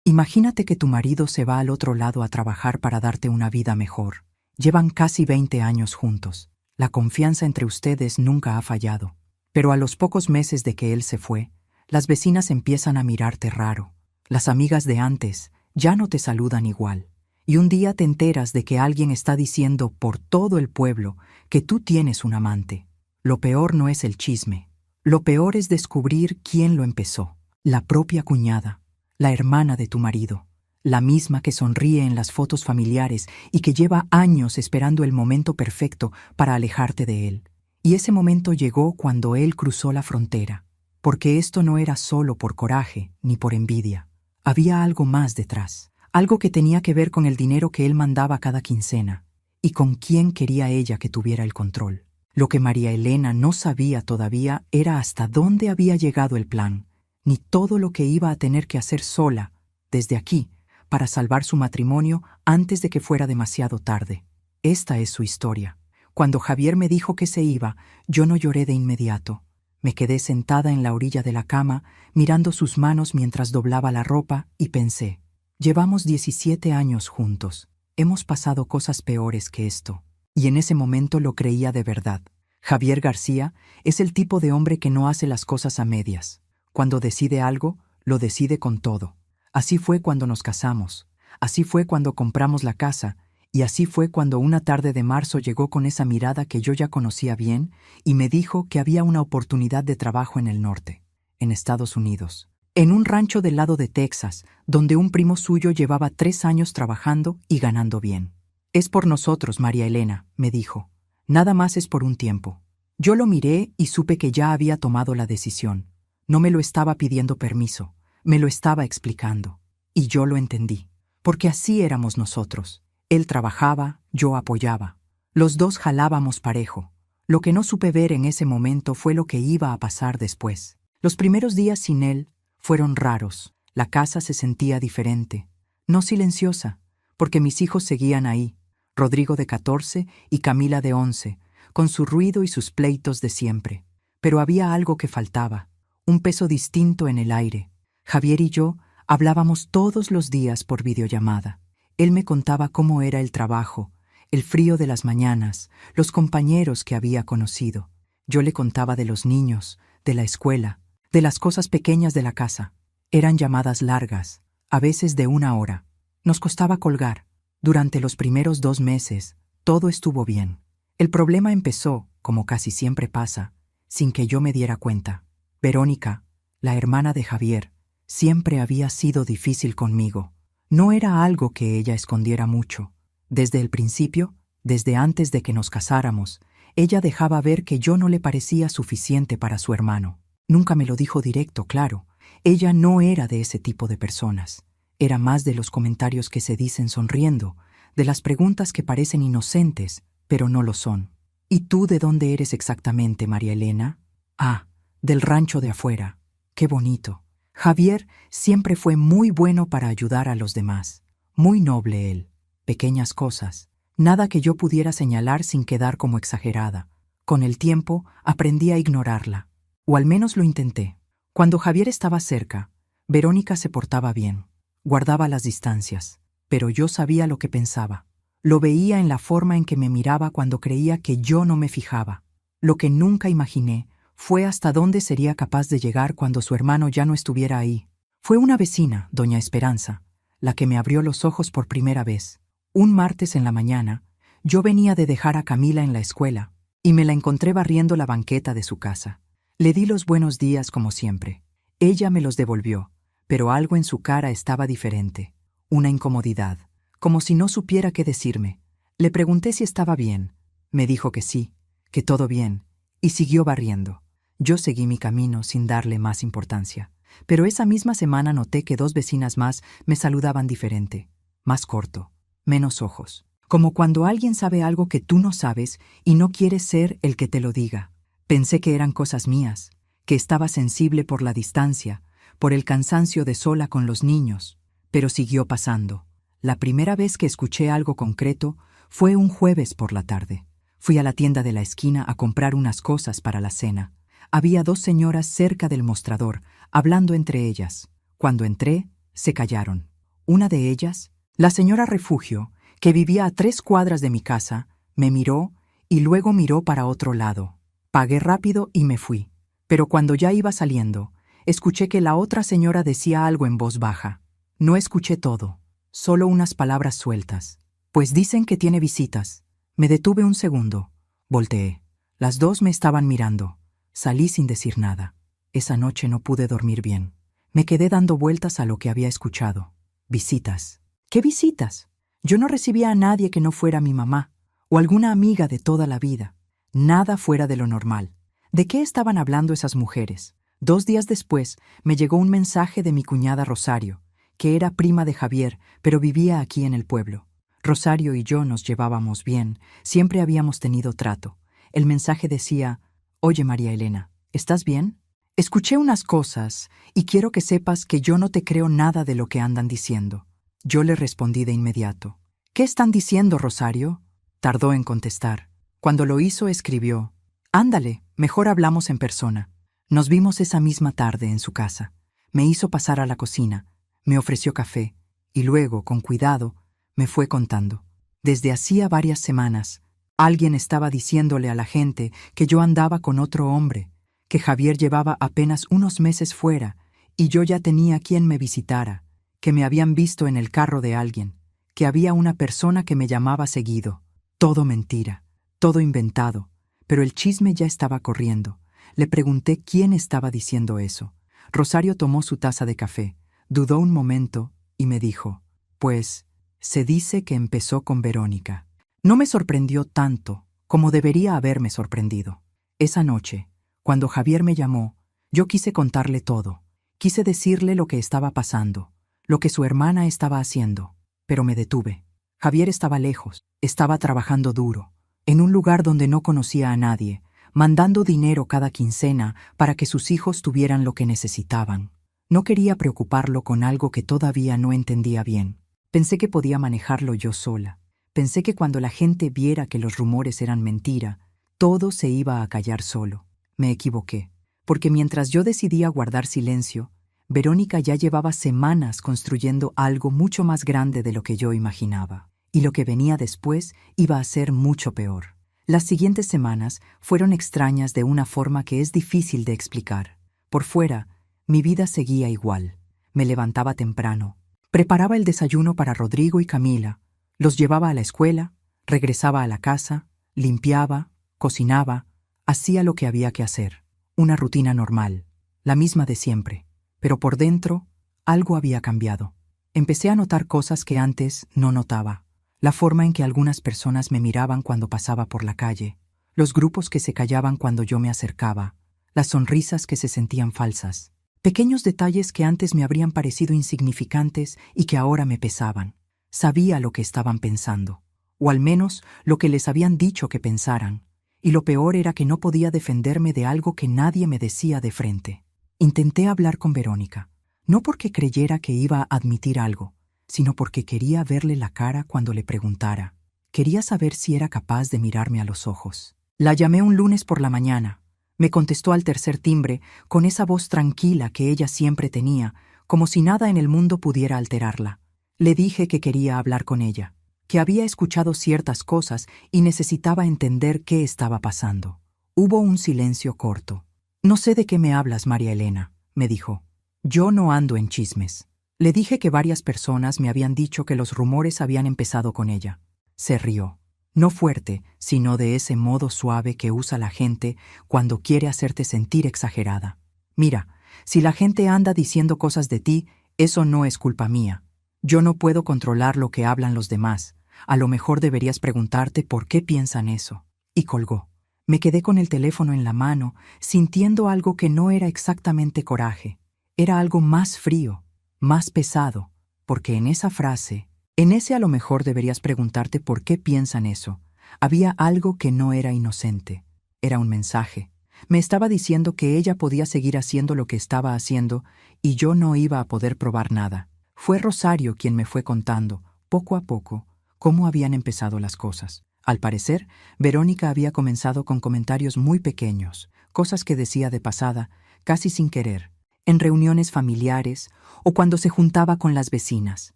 Imagínate que tu marido se va al otro lado a trabajar para darte una vida mejor. Llevan casi 20 años juntos. La confianza entre ustedes nunca ha fallado. Pero a los pocos meses de que él se fue, las vecinas empiezan a mirarte raro. Las amigas de antes ya no te saludan igual. Y un día te enteras de que alguien está diciendo por todo el pueblo que tú tienes un amante. Lo peor no es el chisme. Lo peor es descubrir quién lo empezó. La propia cuñada, la hermana de tu marido, la misma que sonríe en las fotos familiares y que lleva años esperando el momento perfecto para alejarte de él. Y ese momento llegó cuando él cruzó la frontera, porque esto no era solo por coraje ni por envidia. Había algo más detrás, algo que tenía que ver con el dinero que él mandaba cada quincena y con quién quería ella que tuviera el control. Lo que María Elena no sabía todavía era hasta dónde había llegado el plan, ni todo lo que iba a tener que hacer sola, desde aquí, para salvar su matrimonio antes de que fuera demasiado tarde. Esta es su historia. Cuando Javier me dijo que se iba, yo no lloré de inmediato. Me quedé sentada en la orilla de la cama, mirando sus manos mientras doblaba la ropa, y pensé, llevamos 17 años juntos. Hemos pasado cosas peores que esto. Y en ese momento lo creía de verdad. Javier García es el tipo de hombre que no hace las cosas a medias. Cuando decide algo, lo decide con todo. Así fue cuando nos casamos. Así fue cuando compramos la casa. Y así fue cuando una tarde de marzo llegó con esa mirada que yo ya conocía bien y me dijo que había una oportunidad de trabajo en el norte, en Estados Unidos, en un rancho del lado de Texas, donde un primo suyo llevaba 3 años trabajando y ganando bien. Es por nosotros, María Elena, me dijo. Nada más es por un tiempo. Yo lo miré y supe que ya había tomado la decisión. No me lo estaba pidiendo permiso, me lo estaba explicando. Y yo lo entendí, porque así éramos nosotros. Él trabajaba, yo apoyaba. Los dos jalábamos parejo. Lo que no supe ver en ese momento fue lo que iba a pasar después. Los primeros días sin él fueron raros. La casa se sentía diferente, no silenciosa, porque mis hijos seguían ahí, Rodrigo de 14 y Camila de 11, con su ruido y sus pleitos de siempre. Pero había algo que faltaba, un peso distinto en el aire. Javier y yo hablábamos todos los días por videollamada. Él me contaba cómo era el trabajo, el frío de las mañanas, los compañeros que había conocido. Yo le contaba de los niños, de la escuela, de las cosas pequeñas de la casa. Eran llamadas largas, a veces de 1 hora. Nos costaba colgar. Durante los primeros 2 meses, todo estuvo bien. El problema empezó, como casi siempre pasa, sin que yo me diera cuenta. Verónica, la hermana de Javier, siempre había sido difícil conmigo. No era algo que ella escondiera mucho. Desde el principio, desde antes de que nos casáramos, ella dejaba ver que yo no le parecía suficiente para su hermano. Nunca me lo dijo directo, claro. Ella no era de ese tipo de personas. Era más de los comentarios que se dicen sonriendo, de las preguntas que parecen inocentes, pero no lo son. ¿Y tú de dónde eres exactamente, María Elena? Ah, del rancho de afuera. Qué bonito. Javier siempre fue muy bueno para ayudar a los demás. Muy noble él. Pequeñas cosas. Nada que yo pudiera señalar sin quedar como exagerada. Con el tiempo aprendí a ignorarla. O al menos lo intenté. Cuando Javier estaba cerca, Verónica se portaba bien. Guardaba las distancias, pero yo sabía lo que pensaba. Lo veía en la forma en que me miraba cuando creía que yo no me fijaba. Lo que nunca imaginé fue hasta dónde sería capaz de llegar cuando su hermano ya no estuviera ahí. Fue una vecina, doña Esperanza, la que me abrió los ojos por primera vez. Un martes en la mañana, yo venía de dejar a Camila en la escuela y me la encontré barriendo la banqueta de su casa. Le di los buenos días como siempre. Ella me los devolvió, pero algo en su cara estaba diferente. Una incomodidad, como si no supiera qué decirme. Le pregunté si estaba bien. Me dijo que sí, que todo bien, y siguió barriendo. Yo seguí mi camino sin darle más importancia. Pero esa misma semana noté que 2 vecinas más me saludaban diferente, más corto, menos ojos. Como cuando alguien sabe algo que tú no sabes y no quieres ser el que te lo diga. Pensé que eran cosas mías, que estaba sensible por la distancia, por el cansancio de sola con los niños, pero siguió pasando. La primera vez que escuché algo concreto fue un jueves por la tarde. Fui a la tienda de la esquina a comprar unas cosas para la cena. Había 2 señoras cerca del mostrador, hablando entre ellas. Cuando entré, se callaron. Una de ellas, la señora Refugio, que vivía a 3 cuadras de mi casa, me miró y luego miró para otro lado. Pagué rápido y me fui. Pero cuando ya iba saliendo, escuché que la otra señora decía algo en voz baja. No escuché todo, solo unas palabras sueltas. Pues dicen que tiene visitas. Me detuve un segundo. Volteé. Las dos me estaban mirando. Salí sin decir nada. Esa noche no pude dormir bien. Me quedé dando vueltas a lo que había escuchado. Visitas. ¿Qué visitas? Yo no recibía a nadie que no fuera mi mamá, o alguna amiga de toda la vida. Nada fuera de lo normal. ¿De qué estaban hablando esas mujeres? 2 días después, me llegó un mensaje de mi cuñada Rosario, que era prima de Javier, pero vivía aquí en el pueblo. Rosario y yo nos llevábamos bien, siempre habíamos tenido trato. El mensaje decía: «Oye, María Elena, ¿estás bien? Escuché unas cosas y quiero que sepas que yo no te creo nada de lo que andan diciendo». Yo le respondí de inmediato: «¿Qué están diciendo, Rosario?». Tardó en contestar. Cuando lo hizo, escribió: «Ándale, mejor hablamos en persona». Nos vimos esa misma tarde en su casa. Me hizo pasar a la cocina, me ofreció café y luego, con cuidado, me fue contando. Desde hacía varias semanas, alguien estaba diciéndole a la gente que yo andaba con otro hombre, que Javier llevaba apenas unos meses fuera y yo ya tenía quien me visitara, que me habían visto en el carro de alguien, que había una persona que me llamaba seguido. Todo mentira, todo inventado, pero el chisme ya estaba corriendo. Le pregunté quién estaba diciendo eso. Rosario tomó su taza de café, dudó un momento y me dijo: «Pues, se dice que empezó con Verónica». No me sorprendió tanto como debería haberme sorprendido. Esa noche, cuando Javier me llamó, yo quise contarle todo. Quise decirle lo que estaba pasando, lo que su hermana estaba haciendo, pero me detuve. Javier estaba lejos, estaba trabajando duro, en un lugar donde no conocía a nadie, mandando dinero cada quincena para que sus hijos tuvieran lo que necesitaban. No quería preocuparlo con algo que todavía no entendía bien. Pensé que podía manejarlo yo sola. Pensé que cuando la gente viera que los rumores eran mentira, todo se iba a callar solo. Me equivoqué, porque mientras yo decidía guardar silencio, Verónica ya llevaba semanas construyendo algo mucho más grande de lo que yo imaginaba. Y lo que venía después iba a ser mucho peor. Las siguientes semanas fueron extrañas de una forma que es difícil de explicar. Por fuera, mi vida seguía igual. Me levantaba temprano, preparaba el desayuno para Rodrigo y Camila, los llevaba a la escuela, regresaba a la casa, limpiaba, cocinaba, hacía lo que había que hacer. Una rutina normal, la misma de siempre. Pero por dentro, algo había cambiado. Empecé a notar cosas que antes no notaba. La forma en que algunas personas me miraban cuando pasaba por la calle, los grupos que se callaban cuando yo me acercaba, las sonrisas que se sentían falsas, pequeños detalles que antes me habrían parecido insignificantes y que ahora me pesaban. Sabía lo que estaban pensando, o al menos lo que les habían dicho que pensaran, y lo peor era que no podía defenderme de algo que nadie me decía de frente. Intenté hablar con Verónica, no porque creyera que iba a admitir algo, sino porque quería verle la cara cuando le preguntara. Quería saber si era capaz de mirarme a los ojos. La llamé un lunes por la mañana. Me contestó al tercer timbre, con esa voz tranquila que ella siempre tenía, como si nada en el mundo pudiera alterarla. Le dije que quería hablar con ella, que había escuchado ciertas cosas y necesitaba entender qué estaba pasando. Hubo un silencio corto. «No sé de qué me hablas, María Elena», me dijo. «Yo no ando en chismes». Le dije que varias personas me habían dicho que los rumores habían empezado con ella. Se rió. No fuerte, sino de ese modo suave que usa la gente cuando quiere hacerte sentir exagerada. «Mira, si la gente anda diciendo cosas de ti, eso no es culpa mía. Yo no puedo controlar lo que hablan los demás. A lo mejor deberías preguntarte por qué piensan eso». Y colgó. Me quedé con el teléfono en la mano, sintiendo algo que no era exactamente coraje. Era algo más frío, más pesado, porque en esa frase, en ese a lo mejor deberías preguntarte por qué piensan eso, había algo que no era inocente. Era un mensaje. Me estaba diciendo que ella podía seguir haciendo lo que estaba haciendo y yo no iba a poder probar nada. Fue Rosario quien me fue contando, poco a poco, cómo habían empezado las cosas. Al parecer, Verónica había comenzado con comentarios muy pequeños, cosas que decía de pasada, casi sin querer, en reuniones familiares o cuando se juntaba con las vecinas.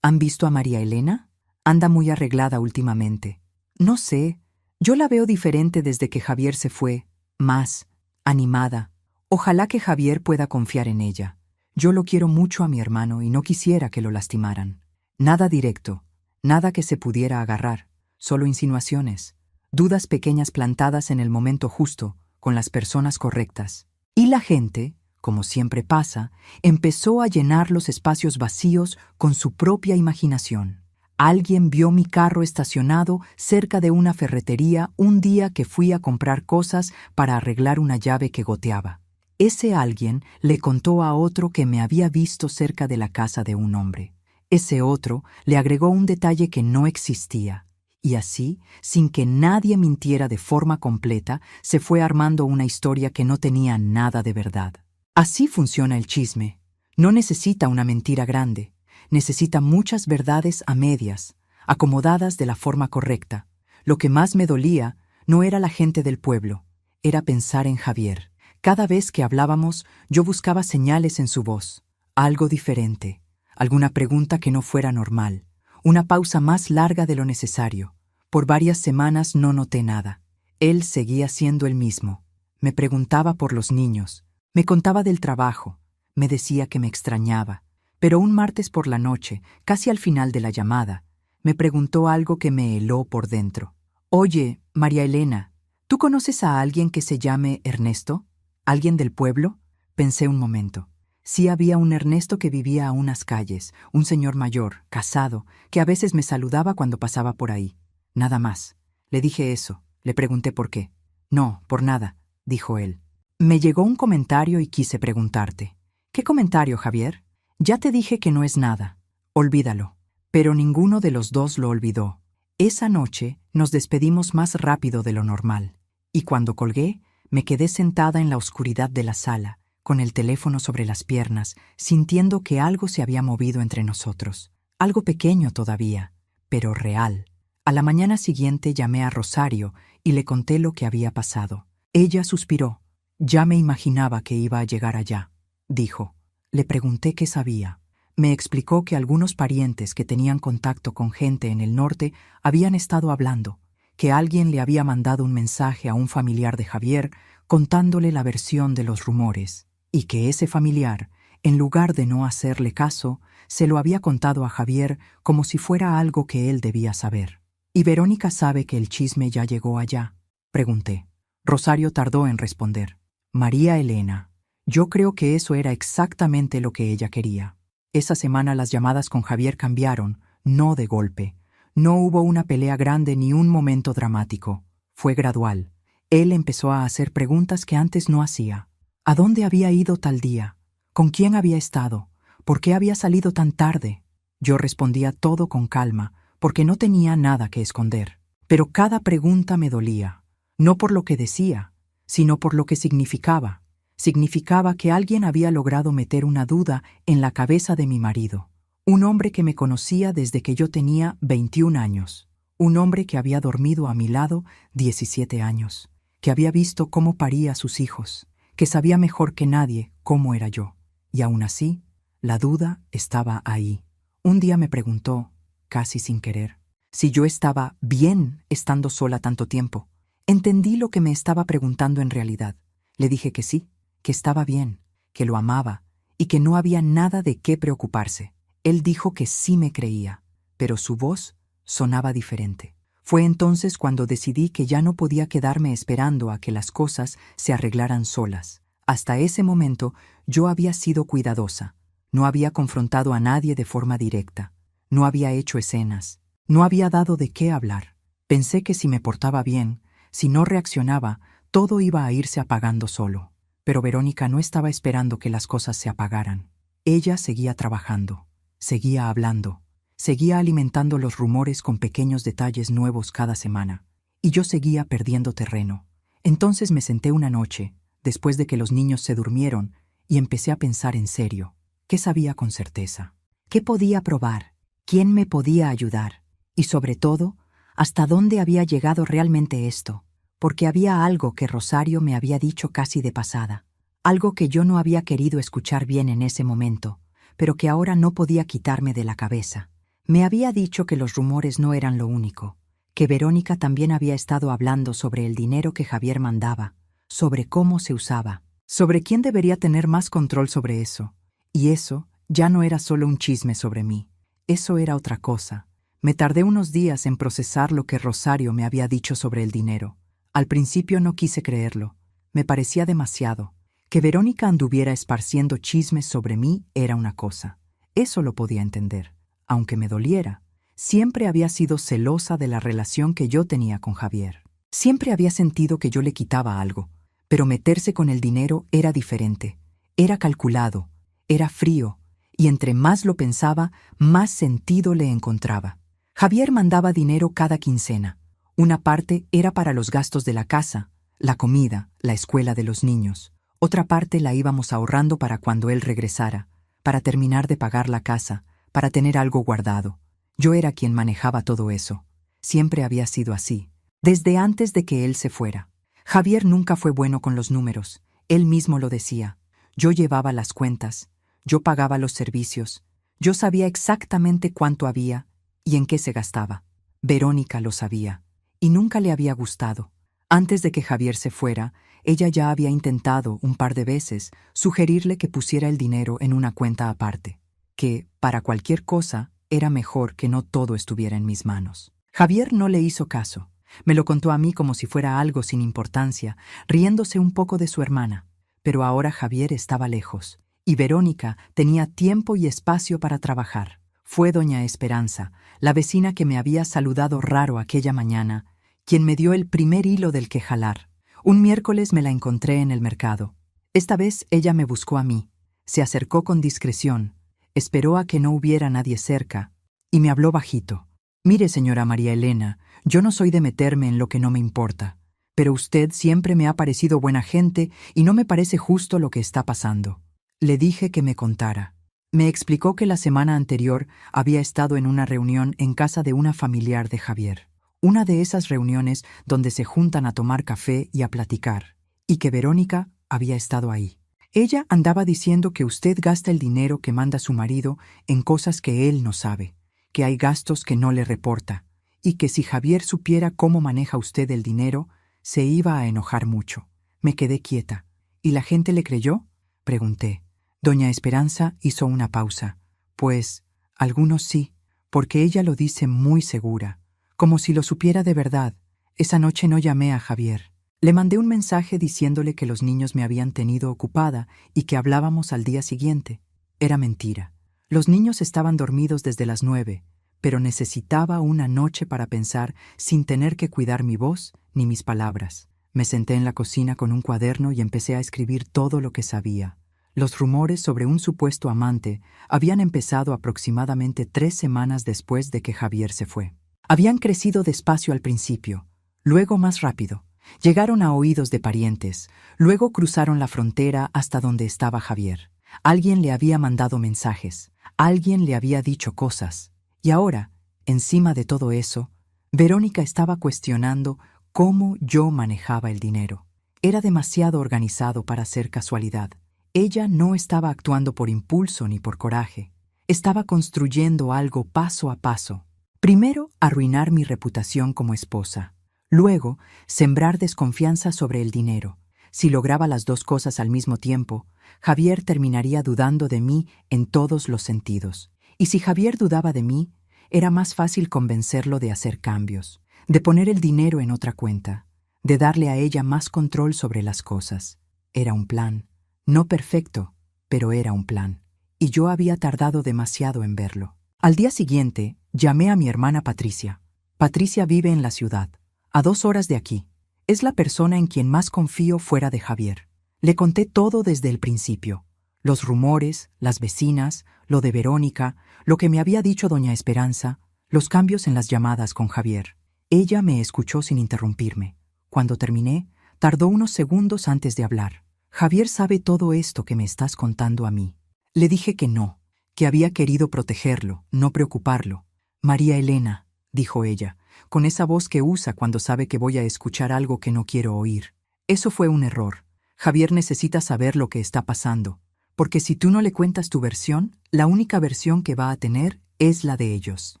¿Han visto a María Elena? Anda muy arreglada últimamente. No sé, yo la veo diferente desde que Javier se fue, más animada. Ojalá que Javier pueda confiar en ella. Yo lo quiero mucho a mi hermano y no quisiera que lo lastimaran. Nada directo, nada que se pudiera agarrar, solo insinuaciones, dudas pequeñas plantadas en el momento justo, con las personas correctas. Y la gente, como siempre pasa, empezó a llenar los espacios vacíos con su propia imaginación. Alguien vio mi carro estacionado cerca de una ferretería un día que fui a comprar cosas para arreglar una llave que goteaba. Ese alguien le contó a otro que me había visto cerca de la casa de un hombre. Ese otro le agregó un detalle que no existía. Y así, sin que nadie mintiera de forma completa, se fue armando una historia que no tenía nada de verdad. Así funciona el chisme. No necesita una mentira grande. Necesita muchas verdades a medias, acomodadas de la forma correcta. Lo que más me dolía no era la gente del pueblo, era pensar en Javier. Cada vez que hablábamos, yo buscaba señales en su voz, algo diferente, alguna pregunta que no fuera normal, una pausa más larga de lo necesario. Por varias semanas no noté nada. Él seguía siendo el mismo. Me preguntaba por los niños, me contaba del trabajo, me decía que me extrañaba. Pero un martes por la noche, casi al final de la llamada, me preguntó algo que me heló por dentro. «Oye, María Elena, ¿tú conoces a alguien que se llame Ernesto? ¿Alguien del pueblo?» Pensé un momento. Sí había un Ernesto que vivía a unas calles, un señor mayor, casado, que a veces me saludaba cuando pasaba por ahí. Nada más. Le dije eso. Le pregunté por qué. «No, por nada», dijo él. Me llegó un comentario y quise preguntarte. «¿Qué comentario, Javier?» «Ya te dije que no es nada. Olvídalo». Pero ninguno de los dos lo olvidó. Esa noche nos despedimos más rápido de lo normal. Y cuando colgué, me quedé sentada en la oscuridad de la sala, con el teléfono sobre las piernas, sintiendo que algo se había movido entre nosotros. Algo pequeño todavía, pero real. A la mañana siguiente llamé a Rosario y le conté lo que había pasado. Ella suspiró. «Ya me imaginaba que iba a llegar allá», dijo. Le pregunté qué sabía. Me explicó que algunos parientes que tenían contacto con gente en el norte habían estado hablando, que alguien le había mandado un mensaje a un familiar de Javier contándole la versión de los rumores, y que ese familiar, en lugar de no hacerle caso, se lo había contado a Javier como si fuera algo que él debía saber. «¿Y Verónica sabe que el chisme ya llegó allá?», pregunté. Rosario tardó en responder. «María Elena». Yo creo que eso era exactamente lo que ella quería. Esa semana las llamadas con Javier cambiaron, no de golpe. No hubo una pelea grande ni un momento dramático. Fue gradual. Él empezó a hacer preguntas que antes no hacía. ¿A dónde había ido tal día? ¿Con quién había estado? ¿Por qué había salido tan tarde? Yo respondía todo con calma, porque no tenía nada que esconder. Pero cada pregunta me dolía, no por lo que decía, sino por lo que significaba. Significaba que alguien había logrado meter una duda en la cabeza de mi marido. Un hombre que me conocía desde que yo tenía 21 años. Un hombre que había dormido a mi lado 17 años. Que había visto cómo paría a sus hijos. Que sabía mejor que nadie cómo era yo. Y aún así, la duda estaba ahí. Un día me preguntó, casi sin querer, si yo estaba bien estando sola tanto tiempo. Entendí lo que me estaba preguntando en realidad. Le dije que sí, que estaba bien, que lo amaba y que no había nada de qué preocuparse. Él dijo que sí me creía, pero su voz sonaba diferente. Fue entonces cuando decidí que ya no podía quedarme esperando a que las cosas se arreglaran solas. Hasta ese momento yo había sido cuidadosa, no había confrontado a nadie de forma directa, no había hecho escenas, no había dado de qué hablar. Pensé que si me portaba bien, si no reaccionaba, todo iba a irse apagando solo. Pero Verónica no estaba esperando que las cosas se apagaran. Ella seguía trabajando, seguía hablando, seguía alimentando los rumores con pequeños detalles nuevos cada semana, y yo seguía perdiendo terreno. Entonces me senté una noche, después de que los niños se durmieron, y empecé a pensar en serio. ¿Qué sabía con certeza? ¿Qué podía probar? ¿Quién me podía ayudar? Y sobre todo, ¿hasta dónde había llegado realmente esto? Porque había algo que Rosario me había dicho casi de pasada, algo que yo no había querido escuchar bien en ese momento, pero que ahora no podía quitarme de la cabeza. Me había dicho que los rumores no eran lo único, que Verónica también había estado hablando sobre el dinero que Javier mandaba, sobre cómo se usaba, sobre quién debería tener más control sobre eso. Y eso ya no era solo un chisme sobre mí, eso era otra cosa. Me tardé unos días en procesar lo que Rosario me había dicho sobre el dinero. Al principio no quise creerlo, me parecía demasiado. Que Verónica anduviera esparciendo chismes sobre mí era una cosa, eso lo podía entender, aunque me doliera. Siempre había sido celosa de la relación que yo tenía con Javier. Siempre había sentido que yo le quitaba algo, pero meterse con el dinero era diferente. Era calculado, era frío, y entre más lo pensaba, más sentido le encontraba. Javier mandaba dinero cada quincena. Una parte era para los gastos de la casa, la comida, la escuela de los niños. Otra parte la íbamos ahorrando para cuando él regresara, para terminar de pagar la casa, para tener algo guardado. Yo era quien manejaba todo eso. Siempre había sido así, desde antes de que él se fuera. Javier nunca fue bueno con los números, él mismo lo decía. Yo llevaba las cuentas, yo pagaba los servicios, yo sabía exactamente cuánto había y en qué se gastaba. Verónica lo sabía, y nunca le había gustado. Antes de que Javier se fuera, ella ya había intentado un par de veces sugerirle que pusiera el dinero en una cuenta aparte, que, para cualquier cosa, era mejor que no todo estuviera en mis manos. Javier no le hizo caso. Me lo contó a mí como si fuera algo sin importancia, riéndose un poco de su hermana. Pero ahora Javier estaba lejos, y Verónica tenía tiempo y espacio para trabajar. Fue doña Esperanza, la vecina que me había saludado raro aquella mañana, quien me dio el primer hilo del que jalar. Un miércoles me la encontré en el mercado. Esta vez ella me buscó a mí. Se acercó con discreción, esperó a que no hubiera nadie cerca, y me habló bajito. «Mire, señora María Elena, yo no soy de meterme en lo que no me importa, pero usted siempre me ha parecido buena gente y no me parece justo lo que está pasando». Le dije que me contara. Me explicó que la semana anterior había estado en una reunión en casa de una familiar de Javier. Una de esas reuniones donde se juntan a tomar café y a platicar, y que Verónica había estado ahí. Ella andaba diciendo que usted gasta el dinero que manda su marido en cosas que él no sabe, que hay gastos que no le reporta, y que si Javier supiera cómo maneja usted el dinero, se iba a enojar mucho. Me quedé quieta. ¿Y la gente le creyó?, pregunté. Doña Esperanza hizo una pausa. Pues, algunos sí, porque ella lo dice muy segura, como si lo supiera de verdad. Esa noche no llamé a Javier. Le mandé un mensaje diciéndole que los niños me habían tenido ocupada y que hablábamos al día siguiente. Era mentira. Los niños estaban dormidos desde las 9, pero necesitaba una noche para pensar sin tener que cuidar mi voz ni mis palabras. Me senté en la cocina con un cuaderno y empecé a escribir todo lo que sabía. Los rumores sobre un supuesto amante habían empezado aproximadamente 3 semanas después de que Javier se fue. Habían crecido despacio al principio, luego más rápido. Llegaron a oídos de parientes, luego cruzaron la frontera hasta donde estaba Javier. Alguien le había mandado mensajes, alguien le había dicho cosas. Y ahora, encima de todo eso, Verónica estaba cuestionando cómo yo manejaba el dinero. Era demasiado organizado para ser casualidad. Ella no estaba actuando por impulso ni por coraje. Estaba construyendo algo paso a paso. Primero, arruinar mi reputación como esposa. Luego, sembrar desconfianza sobre el dinero. Si lograba las dos cosas al mismo tiempo, Javier terminaría dudando de mí en todos los sentidos. Y si Javier dudaba de mí, era más fácil convencerlo de hacer cambios, de poner el dinero en otra cuenta, de darle a ella más control sobre las cosas. Era un plan. No perfecto, pero era un plan. Y yo había tardado demasiado en verlo. Al día siguiente, llamé a mi hermana Patricia. Patricia vive en la ciudad, a 2 horas de aquí. Es la persona en quien más confío fuera de Javier. Le conté todo desde el principio. Los rumores, las vecinas, lo de Verónica, lo que me había dicho doña Esperanza, los cambios en las llamadas con Javier. Ella me escuchó sin interrumpirme. Cuando terminé, tardó unos segundos antes de hablar. Javier sabe todo esto que me estás contando a mí. Le dije que no, que había querido protegerlo, no preocuparlo. María Elena, dijo ella, con esa voz que usa cuando sabe que voy a escuchar algo que no quiero oír. Eso fue un error. Javier necesita saber lo que está pasando, porque si tú no le cuentas tu versión, la única versión que va a tener Es la de ellos.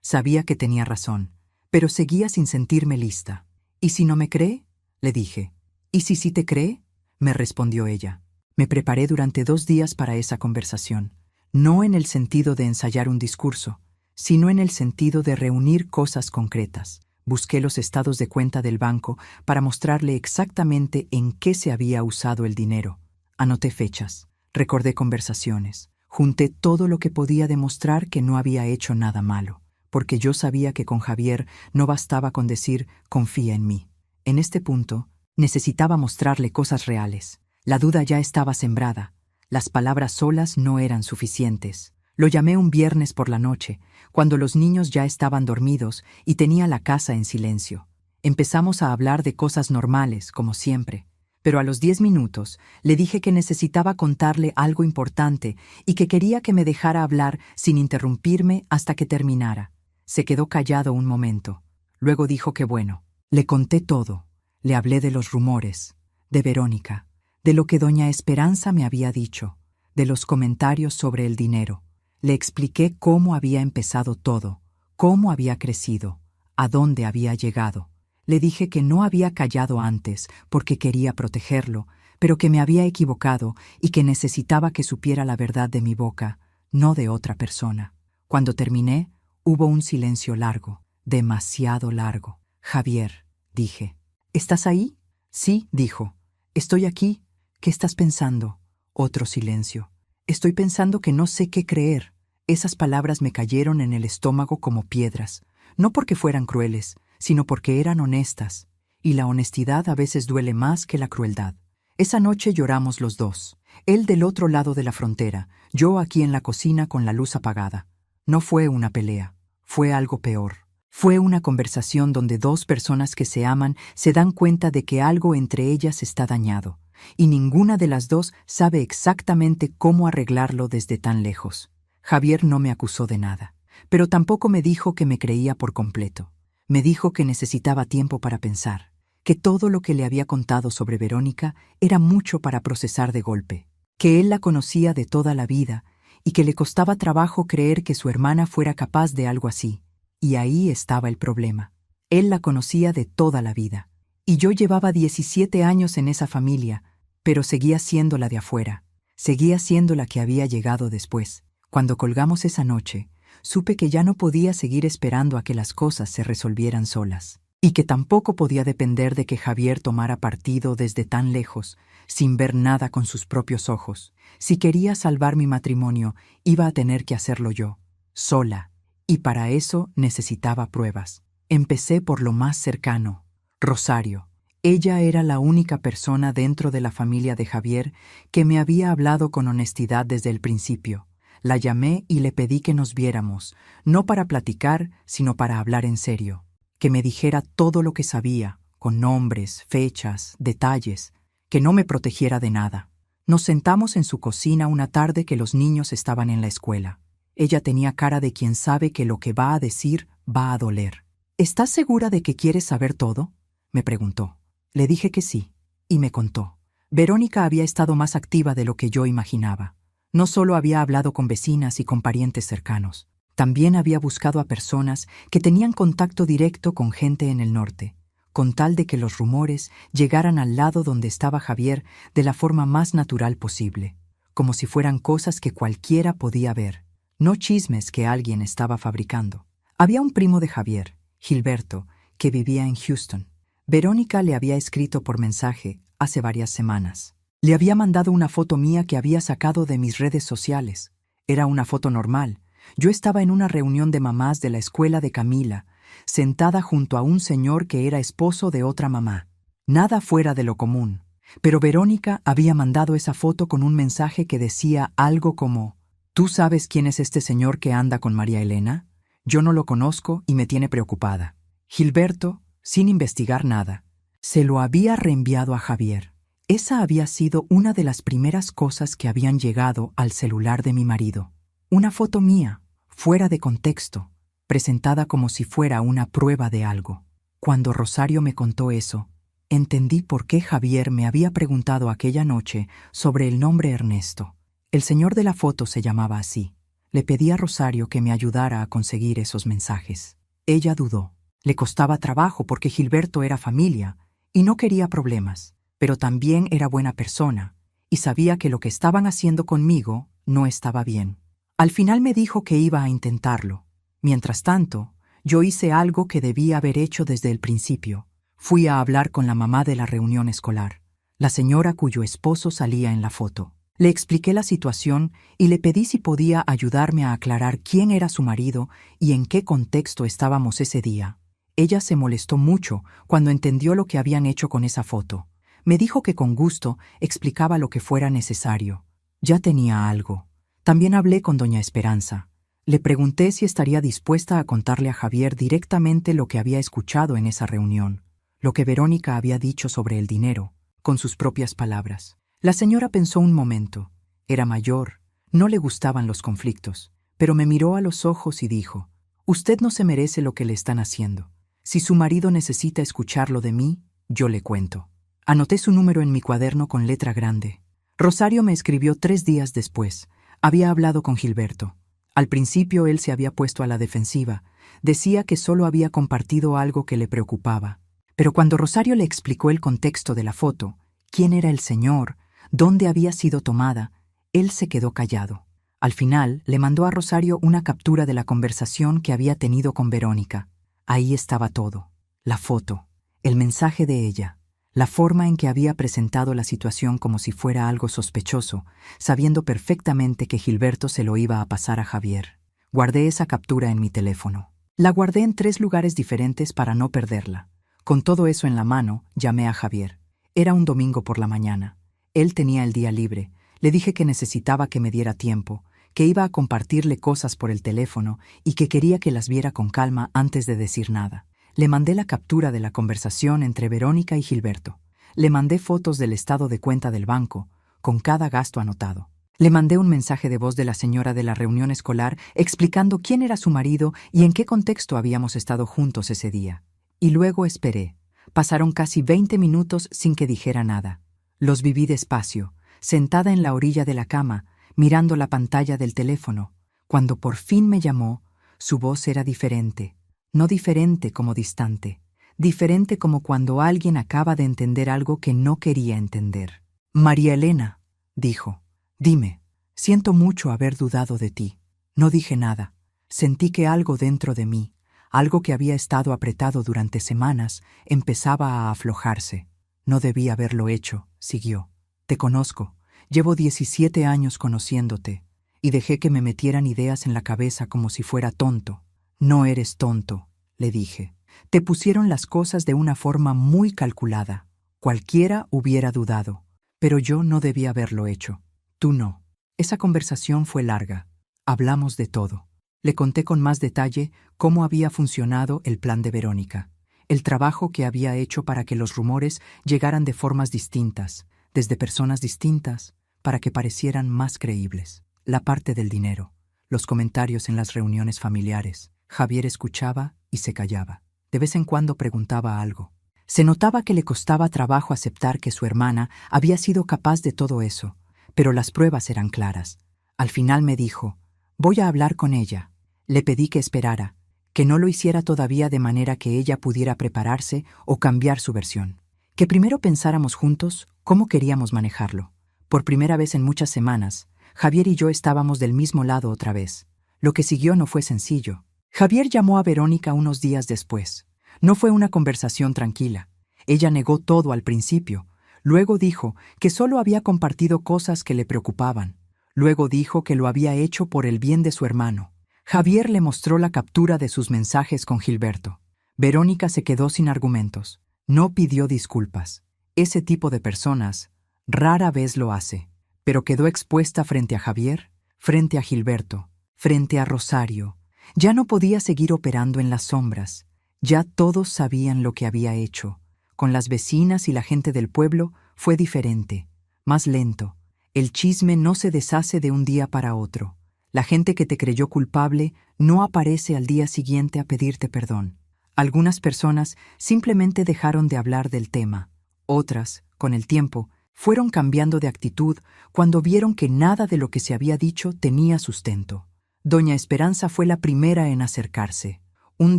Sabía que tenía razón, pero seguía sin sentirme lista. ¿Y si no me cree? Le dije. ¿Y si sí te cree? Me respondió ella. Me preparé durante 2 días para esa conversación, no en el sentido de ensayar un discurso, sino en el sentido de reunir cosas concretas. Busqué los estados de cuenta del banco para mostrarle exactamente en qué se había usado el dinero. Anoté fechas, recordé conversaciones, junté todo lo que podía demostrar que no había hecho nada malo, porque yo sabía que con Javier no bastaba con decir «confía en mí». En este punto, necesitaba mostrarle cosas reales. La duda ya estaba sembrada. Las palabras solas no eran suficientes. Lo llamé un viernes por la noche, cuando los niños ya estaban dormidos y tenía la casa en silencio. Empezamos a hablar de cosas normales, como siempre, pero a los 10 minutos le dije que necesitaba contarle algo importante y que quería que me dejara hablar sin interrumpirme hasta que terminara. Se quedó callado un momento. Luego dijo que bueno. Le conté todo. Le hablé de los rumores, de Verónica, de lo que doña Esperanza me había dicho, de los comentarios sobre el dinero. Le expliqué cómo había empezado todo, cómo había crecido, a dónde había llegado. Le dije que no había callado antes porque quería protegerlo, pero que me había equivocado y que necesitaba que supiera la verdad de mi boca, no de otra persona. Cuando terminé, hubo un silencio largo, demasiado largo. «Javier», dije. «¿Estás ahí?» «Sí», dijo. «Estoy aquí. ¿Qué estás pensando?» Otro silencio. «Estoy pensando que no sé qué creer». Esas palabras me cayeron en el estómago como piedras, no porque fueran crueles, sino porque eran honestas, y la honestidad a veces duele más que la crueldad. Esa noche lloramos los dos, él del otro lado de la frontera, yo aquí en la cocina con la luz apagada. No fue una pelea, fue algo peor. Fue una conversación donde 2 personas que se aman se dan cuenta de que algo entre ellas está dañado, y ninguna de las 2 sabe exactamente cómo arreglarlo desde tan lejos. Javier no me acusó de nada, pero tampoco me dijo que me creía por completo. Me dijo que necesitaba tiempo para pensar, que todo lo que le había contado sobre Verónica era mucho para procesar de golpe, que él la conocía de toda la vida y que le costaba trabajo creer que su hermana fuera capaz de algo así. Y ahí estaba el problema. Él la conocía de toda la vida, y yo llevaba 17 años en esa familia, pero seguía siendo la de afuera, seguía siendo la que había llegado después. Cuando colgamos esa noche, supe que ya no podía seguir esperando a que las cosas se resolvieran solas, y que tampoco podía depender de que Javier tomara partido desde tan lejos, sin ver nada con sus propios ojos. Si quería salvar mi matrimonio, iba a tener que hacerlo yo, sola, y para eso necesitaba pruebas. Empecé por lo más cercano, Rosario. Ella era la única persona dentro de la familia de Javier que me había hablado con honestidad desde el principio. La llamé y le pedí que nos viéramos, no para platicar, sino para hablar en serio. Que me dijera todo lo que sabía, con nombres, fechas, detalles, que no me protegiera de nada. Nos sentamos en su cocina una tarde que los niños estaban en la escuela. Ella tenía cara de quien sabe que lo que va a decir va a doler. «¿Estás segura de que quieres saber todo?», me preguntó. Le dije que sí, y me contó. Verónica había estado más activa de lo que yo imaginaba. No solo había hablado con vecinas y con parientes cercanos, también había buscado a personas que tenían contacto directo con gente en el norte, con tal de que los rumores llegaran al lado donde estaba Javier de la forma más natural posible, como si fueran cosas que cualquiera podía ver, no chismes que alguien estaba fabricando. Había un primo de Javier, Gilberto, que vivía en Houston. Verónica le había escrito por mensaje hace varias semanas. Le había mandado una foto mía que había sacado de mis redes sociales. Era una foto normal. Yo estaba en una reunión de mamás de la escuela de Camila, sentada junto a un señor que era esposo de otra mamá. Nada fuera de lo común. Pero Verónica había mandado esa foto con un mensaje que decía algo como: «¿Tú sabes quién es este señor que anda con María Elena? Yo no lo conozco y me tiene preocupada». Gilberto, sin investigar nada, se lo había reenviado a Javier. Esa había sido una de las primeras cosas que habían llegado al celular de mi marido. Una foto mía, fuera de contexto, presentada como si fuera una prueba de algo. Cuando Rosario me contó eso, entendí por qué Javier me había preguntado aquella noche sobre el nombre Ernesto. El señor de la foto se llamaba así. Le pedí a Rosario que me ayudara a conseguir esos mensajes. Ella dudó. Le costaba trabajo porque Gilberto era familia y no quería problemas, pero también era buena persona y sabía que lo que estaban haciendo conmigo no estaba bien. Al final me dijo que iba a intentarlo. Mientras tanto, yo hice algo que debía haber hecho desde el principio. Fui a hablar con la mamá de la reunión escolar, la señora cuyo esposo salía en la foto. Le expliqué la situación y le pedí si podía ayudarme a aclarar quién era su marido y en qué contexto estábamos ese día. Ella se molestó mucho cuando entendió lo que habían hecho con esa foto. Me dijo que con gusto explicaba lo que fuera necesario. Ya tenía algo. También hablé con doña Esperanza. Le pregunté si estaría dispuesta a contarle a Javier directamente lo que había escuchado en esa reunión, lo que Verónica había dicho sobre el dinero, con sus propias palabras. La señora pensó un momento. Era mayor, no le gustaban los conflictos, pero me miró a los ojos y dijo: «Usted no se merece lo que le están haciendo. Si su marido necesita escucharlo de mí, yo le cuento». Anoté su número en mi cuaderno con letra grande. Rosario me escribió 3 días después. Había hablado con Gilberto. Al principio él se había puesto a la defensiva. Decía que solo había compartido algo que le preocupaba. Pero cuando Rosario le explicó el contexto de la foto, quién era el señor, dónde había sido tomada, él se quedó callado. Al final, le mandó a Rosario una captura de la conversación que había tenido con Verónica. Ahí estaba todo: la foto, el mensaje de ella, la forma en que había presentado la situación como si fuera algo sospechoso, sabiendo perfectamente que Gilberto se lo iba a pasar a Javier. Guardé esa captura en mi teléfono. La guardé en 3 lugares diferentes para no perderla. Con todo eso en la mano, llamé a Javier. Era un domingo por la mañana. Él tenía el día libre. Le dije que necesitaba que me diera tiempo, que iba a compartirle cosas por el teléfono y que quería que las viera con calma antes de decir nada. Le mandé la captura de la conversación entre Verónica y Gilberto. Le mandé fotos del estado de cuenta del banco, con cada gasto anotado. Le mandé un mensaje de voz de la señora de la reunión escolar explicando quién era su marido y en qué contexto habíamos estado juntos ese día. Y luego esperé. Pasaron casi 20 minutos sin que dijera nada. Los viví despacio, sentada en la orilla de la cama, mirando la pantalla del teléfono. Cuando por fin me llamó, su voz era diferente. No diferente como distante, diferente como cuando alguien acaba de entender algo que no quería entender. «María Elena», dijo, «dime, siento mucho haber dudado de ti». No dije nada. Sentí que algo dentro de mí, algo que había estado apretado durante semanas, empezaba a aflojarse. «No debí haberlo hecho», siguió. «Te conozco, llevo 17 años conociéndote, y dejé que me metieran ideas en la cabeza como si fuera tonto». «No eres tonto», le dije. «Te pusieron las cosas de una forma muy calculada. Cualquiera hubiera dudado, pero yo no debí haberlo hecho. Tú no». Esa conversación fue larga. Hablamos de todo. Le conté con más detalle cómo había funcionado el plan de Verónica, el trabajo que había hecho para que los rumores llegaran de formas distintas, desde personas distintas, para que parecieran más creíbles. La parte del dinero, los comentarios en las reuniones familiares. Javier escuchaba y se callaba. De vez en cuando preguntaba algo. Se notaba que le costaba trabajo aceptar que su hermana había sido capaz de todo eso, pero las pruebas eran claras. Al final me dijo: «Voy a hablar con ella». Le pedí que esperara, que no lo hiciera todavía de manera que ella pudiera prepararse o cambiar su versión. Que primero pensáramos juntos cómo queríamos manejarlo. Por primera vez en muchas semanas, Javier y yo estábamos del mismo lado otra vez. Lo que siguió no fue sencillo. Javier llamó a Verónica unos días después. No fue una conversación tranquila. Ella negó todo al principio. Luego dijo que solo había compartido cosas que le preocupaban. Luego dijo que lo había hecho por el bien de su hermano. Javier le mostró la captura de sus mensajes con Gilberto. Verónica se quedó sin argumentos. No pidió disculpas. Ese tipo de personas rara vez lo hace. Pero quedó expuesta frente a Javier, frente a Gilberto, frente a Rosario. Ya no podía seguir operando en las sombras. Ya todos sabían lo que había hecho. Con las vecinas y la gente del pueblo fue diferente, más lento. El chisme no se deshace de un día para otro. La gente que te creyó culpable no aparece al día siguiente a pedirte perdón. Algunas personas simplemente dejaron de hablar del tema. Otras, con el tiempo, fueron cambiando de actitud cuando vieron que nada de lo que se había dicho tenía sustento. Doña Esperanza fue la primera en acercarse. Un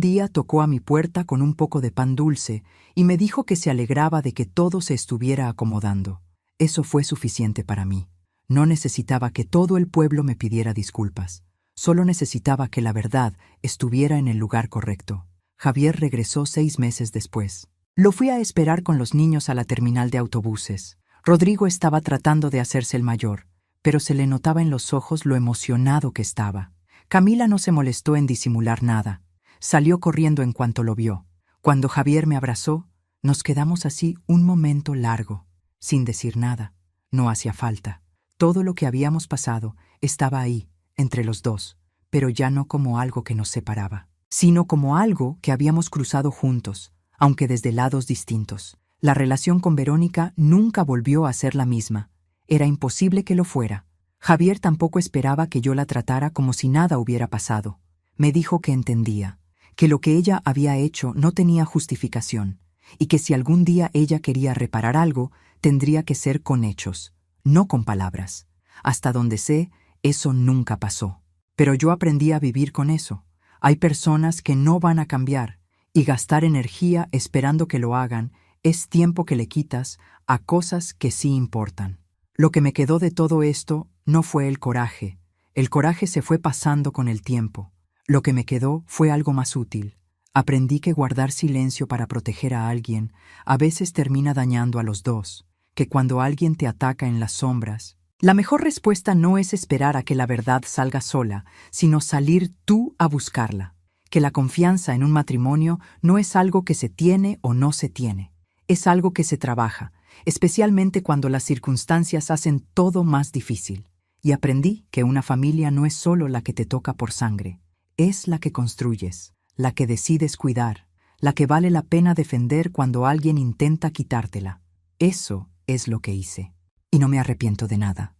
día tocó a mi puerta con un poco de pan dulce y me dijo que se alegraba de que todo se estuviera acomodando. Eso fue suficiente para mí. No necesitaba que todo el pueblo me pidiera disculpas. Solo necesitaba que la verdad estuviera en el lugar correcto. Javier regresó 6 meses después. Lo fui a esperar con los niños a la terminal de autobuses. Rodrigo estaba tratando de hacerse el mayor, pero se le notaba en los ojos lo emocionado que estaba. Camila no se molestó en disimular nada. Salió corriendo en cuanto lo vio. Cuando Javier me abrazó, nos quedamos así un momento largo, sin decir nada. No hacía falta. Todo lo que habíamos pasado estaba ahí, entre los dos, pero ya no como algo que nos separaba, sino como algo que habíamos cruzado juntos, aunque desde lados distintos. La relación con Verónica nunca volvió a ser la misma. Era imposible que lo fuera. Javier tampoco esperaba que yo la tratara como si nada hubiera pasado. Me dijo que entendía, que lo que ella había hecho no tenía justificación, y que si algún día ella quería reparar algo, tendría que ser con hechos, no con palabras. Hasta donde sé, eso nunca pasó. Pero yo aprendí a vivir con eso. Hay personas que no van a cambiar, y gastar energía esperando que lo hagan es tiempo que le quitas a cosas que sí importan. Lo que me quedó de todo esto no fue el coraje. El coraje se fue pasando con el tiempo. Lo que me quedó fue algo más útil. Aprendí que guardar silencio para proteger a alguien a veces termina dañando a los dos, que cuando alguien te ataca en las sombras, la mejor respuesta no es esperar a que la verdad salga sola, sino salir tú a buscarla. Que la confianza en un matrimonio no es algo que se tiene o no se tiene. Es algo que se trabaja, especialmente cuando las circunstancias hacen todo más difícil. Y aprendí que una familia no es solo la que te toca por sangre, es la que construyes, la que decides cuidar, la que vale la pena defender cuando alguien intenta quitártela. Eso es lo que hice. Y no me arrepiento de nada.